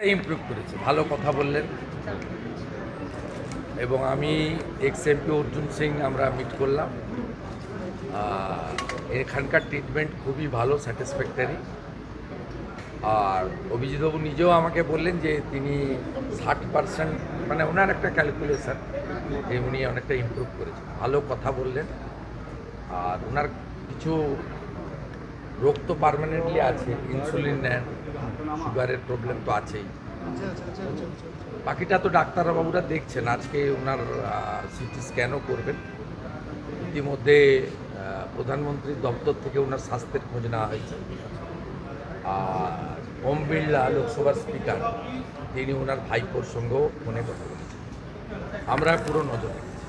Improve করেছে, ভালো কথা বললেন। এবং আমি এক্স এমপি অর্জুন সিং আমরা মিট করলাম। এখানকার ট্রিটমেন্ট খুবই ভালো, স্যাটিসফ্যাক্টরি। আর অভিজিৎবাবু নিজেও আমাকে বললেন যে তিনি 60%, মানে ওনার একটা ক্যালকুলেশন যে উনি অনেকটা ইমপ্রুভ করেছেন, ভালো কথা বললেন। আর ওনার কিছু রোগ তো পার্মানেন্টলি আছে, ইনসুলিন নেন, সুগারের প্রবলেম তো আছেই। বাকিটা তো ডাক্তারবাবুরা দেখছেন। আজকে ওনার সিটি স্ক্যানও করবেন। ইতিমধ্যে প্রধানমন্ত্রীর দপ্তর থেকে ওনার স্বাস্থ্যের খোঁজ নেওয়া হয়েছে। আর ওম বিড়লা লোকসভার স্পিকার, তিনি ওনার ভাইপোর সঙ্গেও ফোনে কথা বলেছেন। আমরা পুরো নজর রেখেছি।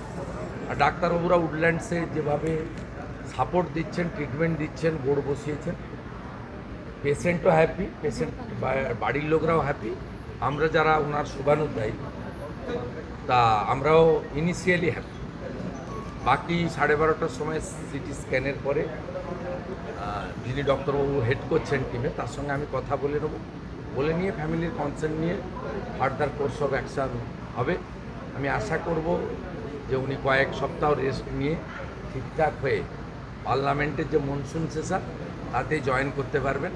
আর ডাক্তারবাবুরা উডল্যান্ডসে যেভাবে সাপোর্ট দিচ্ছেন, ট্রিটমেন্ট দিচ্ছেন, বোর্ড বসিয়েছেন, পেশেন্টও হ্যাপি, পেশেন্ট বাড়ির লোকরাও হ্যাপি। আমরা যারা ওনার শুভানুধ্যায়ী, তা আমরাও ইনিশিয়ালি হ্যাপি। বাকি 12:30টার সময় সিটি স্ক্যানের পরে যিনি ডক্টরবাবু হেড করছেন টিমে, তার সঙ্গে আমি কথা বলে নেব, বলে নিয়ে ফ্যামিলির কনসার্ন নিয়ে ফার্দার কোর্স অফ অ্যাকশান হবে। আমি আশা করব যে উনি কয়েক সপ্তাহ রেস্ট নিয়ে ঠিকঠাক হয়ে পার্লামেন্টের যে মনসুন সেশন তাতে জয়েন করতে পারবেন।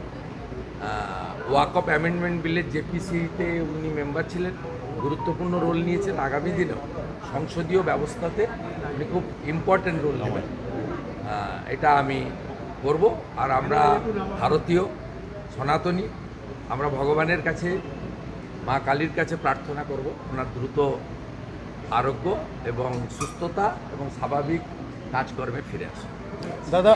ওয়াকআপ অ্যামেন্ডমেন্ট বিলের জেপিসিতে উনি মেম্বার ছিলেন, গুরুত্বপূর্ণ রোল নিয়েছেন। আগামী দিনেও সংসদীয় ব্যবস্থাতে উনি খুব ইম্পর্ট্যান্ট রোল নেবেন, এটা আমি করব। আর আমরা ভারতীয় সনাতনী, আমরা ভগবানের কাছে, মা কালীর কাছে প্রার্থনা করব ওনার দ্রুত আরোগ্য এবং সুস্থতা এবং স্বাভাবিক কাজকর্মে ফিরে আসে। দাদা